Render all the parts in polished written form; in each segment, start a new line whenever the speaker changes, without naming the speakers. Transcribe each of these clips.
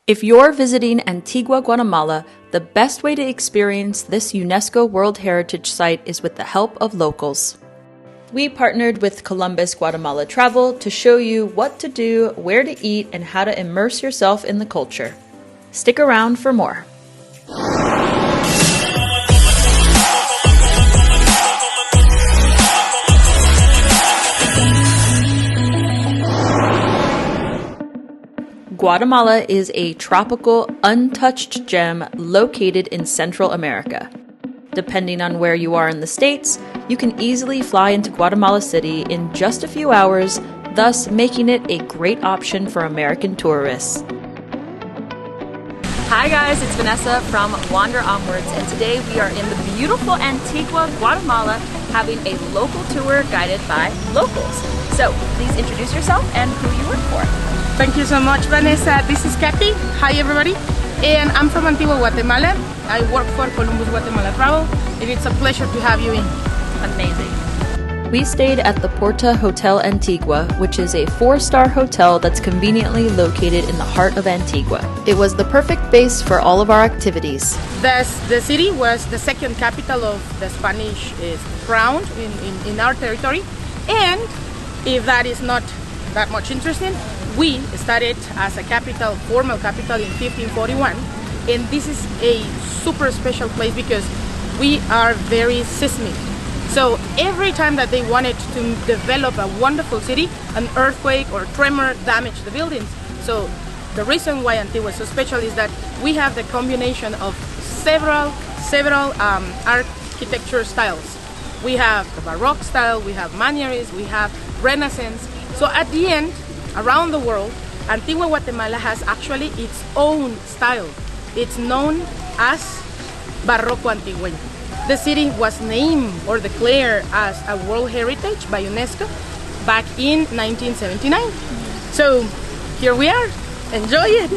If you're visiting Antigua, Guatemala, the best way to experience this UNESCO World Heritage Site is with the help of locals. We partnered with Columbus Guatemala Travel to show you what to do, where to eat, and how to immerse yourself in the culture. Stick around for more. Guatemala is a tropical, untouched gem located in Central America. Depending on where you are in the States, you can easily fly into Guatemala City in just a few hours, thus making it a great option for American tourists. Hi guys, it's Vanessa from Wander Onwards, and today we are in the beautiful Antigua, Guatemala, having a local tour guided by locals. So please introduce yourself and who you work for.
Thank you so much, Vanessa. This is Kathy. Hi, everybody. And I'm from Antigua, Guatemala. I work for Columbus Guatemala Travel, and it's a pleasure to have you in.
Amazing. We stayed at the Porta Hotel Antigua, which is a 4-star hotel that's conveniently located in the heart of Antigua. It was the perfect base for all of our activities.
The city was the second capital of the Spanish crown in our territory. And if that is not that much interesting, we started as a capital, formal capital in 1541, and this is a super special place because we are very seismic. So every time that they wanted to develop a wonderful city, an earthquake or tremor damaged the buildings. So the reason why Antigua is so special is that we have the combination of several architecture styles. We have the Baroque style, we have Manierism, we have Renaissance. So at the end, around the world, Antigua, Guatemala has actually its own style. It's known as Barroco Antigüeño. The city was named or declared as a World Heritage by UNESCO back in 1979. So here we are. Enjoy it.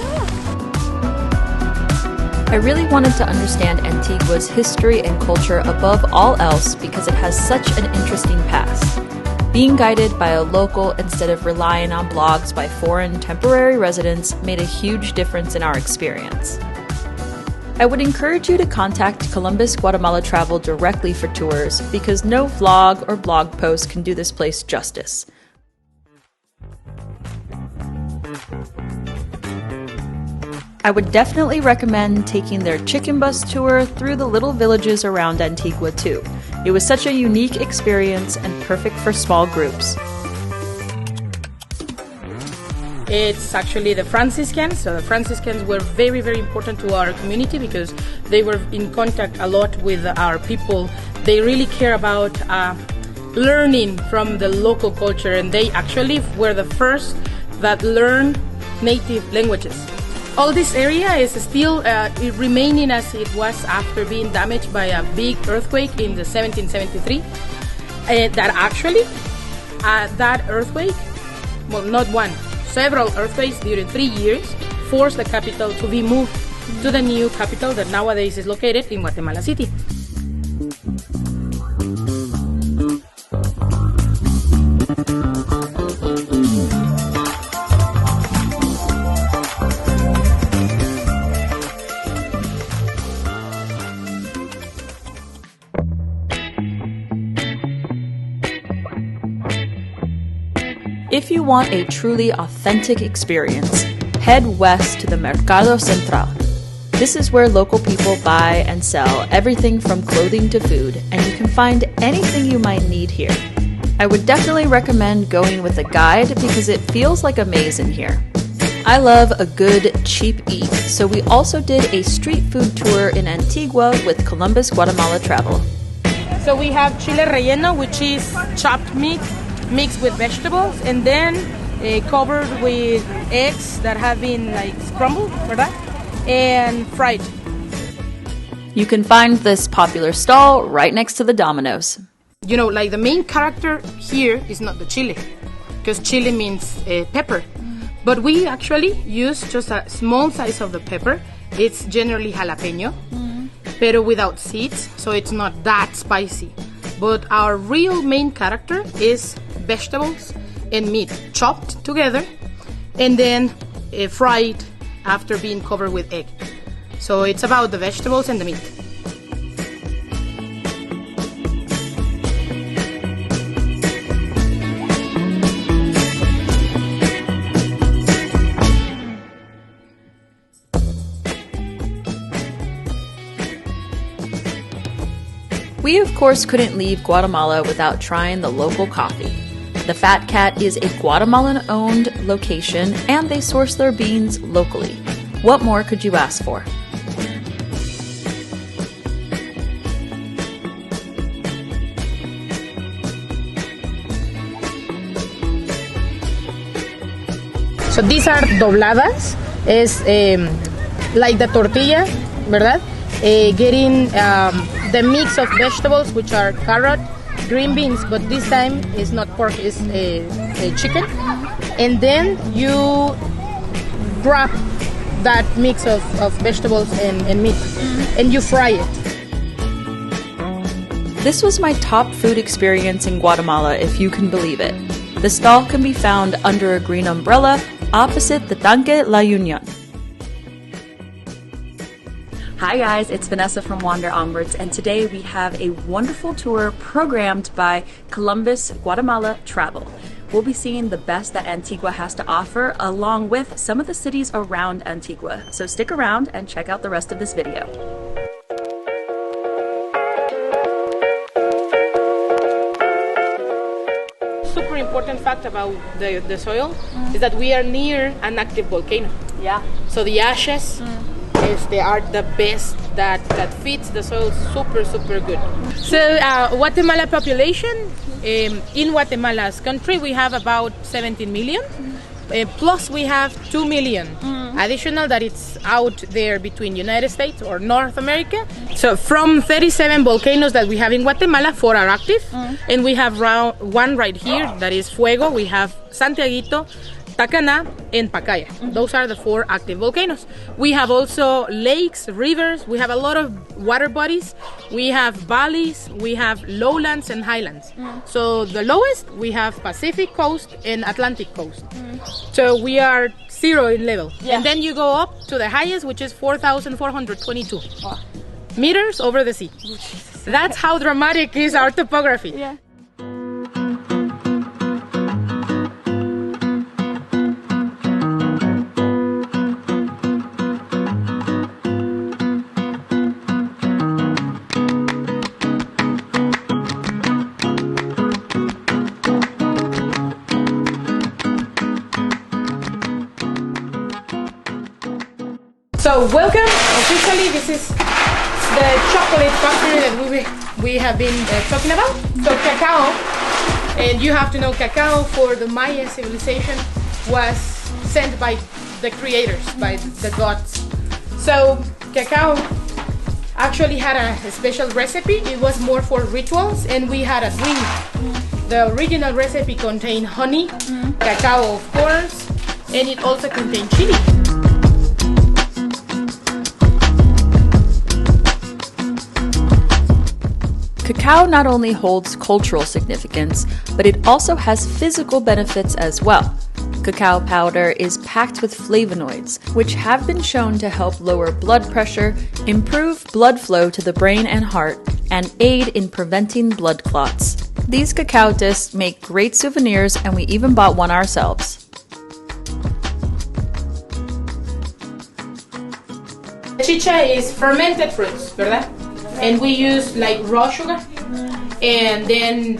I really wanted to understand Antigua's history and culture above all else because it has such an interesting past. Being guided by a local instead of relying on blogs by foreign temporary residents made a huge difference in our experience. I would encourage you to contact Columbus Guatemala Travel directly for tours because no vlog or blog post can do this place justice. I would definitely recommend taking their chicken bus tour through the little villages around Antigua too. It was such a unique experience and perfect for small groups.
It's actually the Franciscans. So the Franciscans were very, very important to our community because they were in contact a lot with our people. They really care about learning from the local culture, and they actually were the first that learned native languages. All this area is still remaining as it was after being damaged by a big earthquake in the 1773. That actually, that earthquake, well, not one, several earthquakes during 3 years forced the capital to be moved to the new capital that nowadays is located in Guatemala City.
If you want a truly authentic experience, head west to the Mercado Central. This is where local people buy and sell everything from clothing to food, and you can find anything you might need here. I would definitely recommend going with a guide because it feels like a maze in here. I love a good, cheap eat, so we also did a street food tour in Antigua with Columbus Guatemala Travel.
So we have chile relleno, which is chopped meat mixed with vegetables, and then covered with eggs that have been like scrambled, ¿verdad? And fried.
You can find this popular stall right next to the Domino's.
You know, like the main character here is not the chile, because chile means pepper. But we actually use just a small size of the pepper. It's generally jalapeno, pero without seeds, so it's not that spicy. But our real main character is vegetables and meat chopped together and then fried after being covered with egg. So it's about the vegetables and the meat.
We, of course, couldn't leave Guatemala without trying the local coffee. The Fat Cat is a Guatemalan-owned location, and they source their beans locally. What more could you ask for?
So these are dobladas. Es like the tortilla, ¿verdad? Getting the mix of vegetables, which are carrot, green beans, but this time it's not pork, it's chicken. And then you wrap that mix of vegetables and meat, and you fry it.
This was my top food experience in Guatemala, if you can believe it. The stall can be found under a green umbrella opposite the Tanque La Union.
Hi guys, it's Vanessa from Wander Onwards, and today we have a wonderful tour programmed by Columbus Guatemala Travel. We'll be seeing the best that Antigua has to offer, along with some of the cities around Antigua. So stick around and check out the rest of this video.
Super important fact about the soil is that we are near an active volcano.
Yeah.
So the ashes they are the best that fits the soil super good. So Guatemala population, in Guatemala's country we have about 17 million. Plus we have 2 million additional that it's out there between United States or North America. So from 37 volcanoes that we have in Guatemala, 4 are active, and we have one right here that is Fuego. We have Santiaguito, Tacaná, and Pacaya. Those are the 4 active volcanoes. We have also lakes, rivers, we have a lot of water bodies, we have valleys, we have lowlands and highlands. So the lowest, we have Pacific coast and Atlantic coast. So we are 0 in level. Yeah. And then you go up to the highest, which is 4,422 meters over the sea. That's how dramatic is our topography.
Yeah.
So welcome, officially this is the chocolate factory that we have been talking about. So cacao, and you have to know cacao for the Maya civilization was sent by the creators, by the gods. So cacao actually had a special recipe. It was more for rituals, and we had a twin. The original recipe contained honey, cacao of course, and it also contained chili.
Cacao not only holds cultural significance, but it also has physical benefits as well. Cacao powder is packed with flavonoids, which have been shown to help lower blood pressure, improve blood flow to the brain and heart, and aid in preventing blood clots. These cacao discs make great souvenirs, and we even bought one ourselves.
Chicha is fermented fruits, ¿verdad? And we use like raw sugar, and then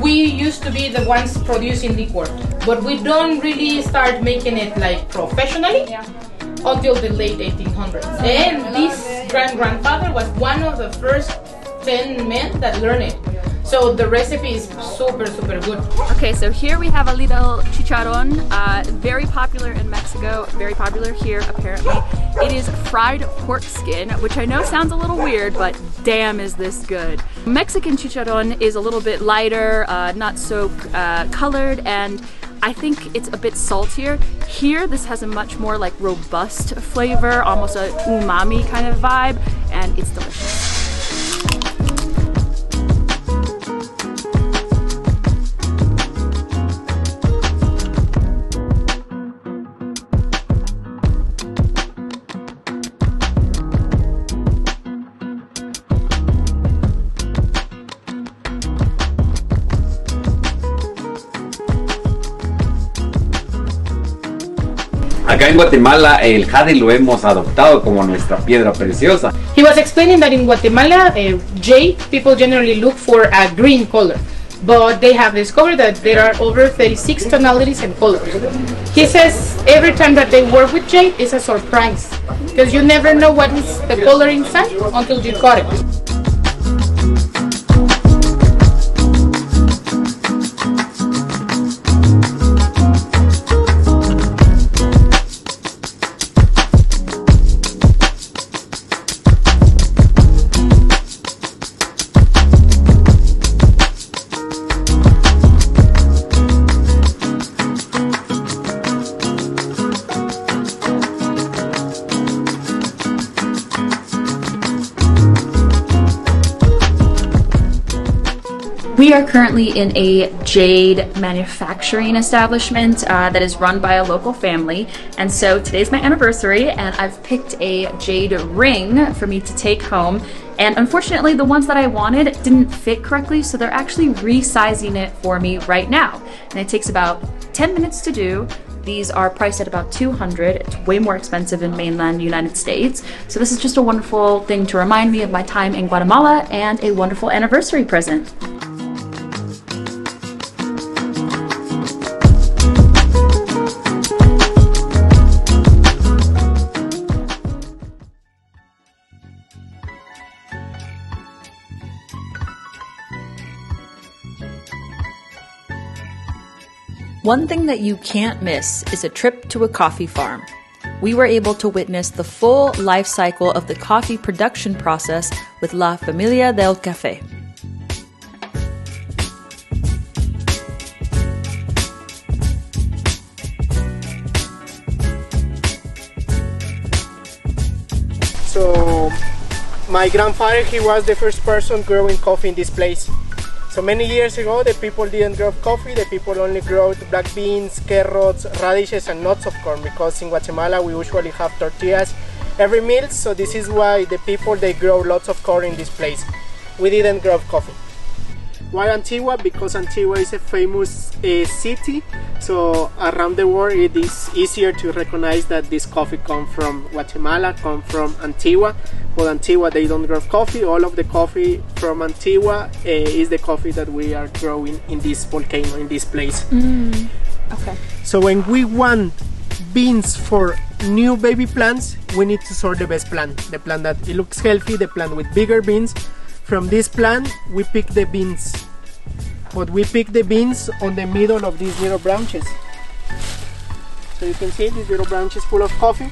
we used to be the ones producing liquor, but we don't really start making it like professionally until the late 1800s. And this grandfather was one of the first 10 men that learned it. So the recipe is super good.
Okay, so here we have a little chicharron, very popular in Mexico, very popular here apparently. It is fried pork skin, which I know sounds a little weird, but damn is this good. Mexican chicharron is a little bit lighter, not so colored, and I think it's a bit saltier. Here, this has a much more like robust flavor, almost a umami kind of vibe, and it's delicious.
Acá en Guatemala el jade lo hemos adoptado como nuestra piedra preciosa.
He was explaining that in Guatemala, jade, people generally look for a green color, but they have discovered that there are over 36 tonalities and colors. He says every time that they work with jade is a surprise, because you never know what is the color inside until you cut it.
We are currently in a jade manufacturing establishment that is run by a local family, and so today's my anniversary and I've picked a jade ring for me to take home, and unfortunately the ones that I wanted didn't fit correctly, so they're actually resizing it for me right now, and it takes about 10 minutes to do. These are priced at about $200. It's way more expensive in mainland United States. So this is just a wonderful thing to remind me of my time in Guatemala and a wonderful anniversary present.
One thing that you can't miss is a trip to a coffee farm. We were able to witness the full life cycle of the coffee production process with La Familia del Café.
So my grandfather, he was the first person growing coffee in this place. So many years ago, the people didn't grow coffee, the people only grow black beans, carrots, radishes and nuts of corn, because in Guatemala we usually have tortillas every meal, so this is why the people, they grow lots of corn in this place. We didn't grow coffee. Why Antigua? Because Antigua is a famous city, so around the world it is easier to recognize that this coffee comes from Guatemala, comes from Antigua. But Antigua, they don't grow coffee. All of the coffee from Antigua is the coffee that we are growing in this volcano, in this place.
Okay.
So when we want beans for new baby plants, we need to sort the best plant, the plant that it looks healthy, the plant with bigger beans. From this plant we pick the beans, but we pick the beans on the middle of these little branches. So you can see these little branches full of coffee.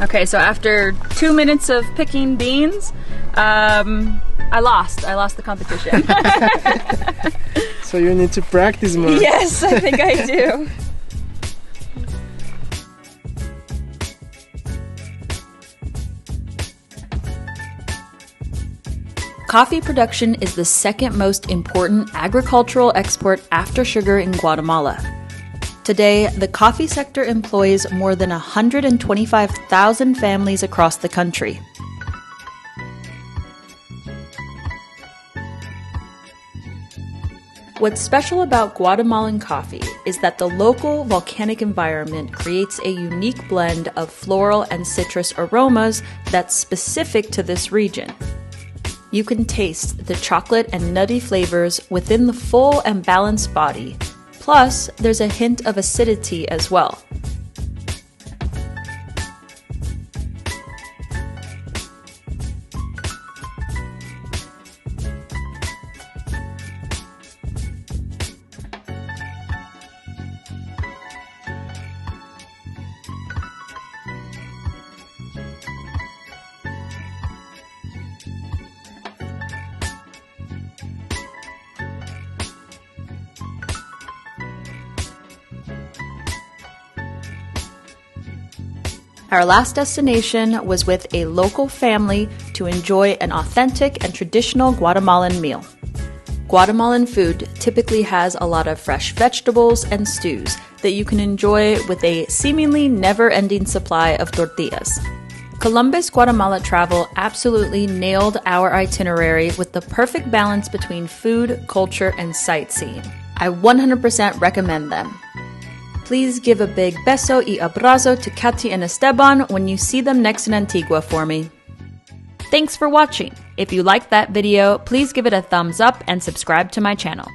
Okay, so after 2 minutes of picking beans, I lost the competition.
So you need to practice more.
Yes, I think I do.
Coffee production is the second most important agricultural export after sugar in Guatemala. Today, the coffee sector employs more than 125,000 families across the country. What's special about Guatemalan coffee is that the local volcanic environment creates a unique blend of floral and citrus aromas that's specific to this region. You can taste the chocolate and nutty flavors within the full and balanced body. Plus, there's a hint of acidity as well. Our last destination was with a local family to enjoy an authentic and traditional Guatemalan meal. Guatemalan food typically has a lot of fresh vegetables and stews that you can enjoy with a seemingly never-ending supply of tortillas. Columbus Guatemala Travel absolutely nailed our itinerary with the perfect balance between food, culture, and sightseeing. I 100% recommend them. Please give a big beso y abrazo to Katy and Esteban when you see them next in Antigua for me. Thanks for watching. If you liked that video, please give it a thumbs up and subscribe to my channel.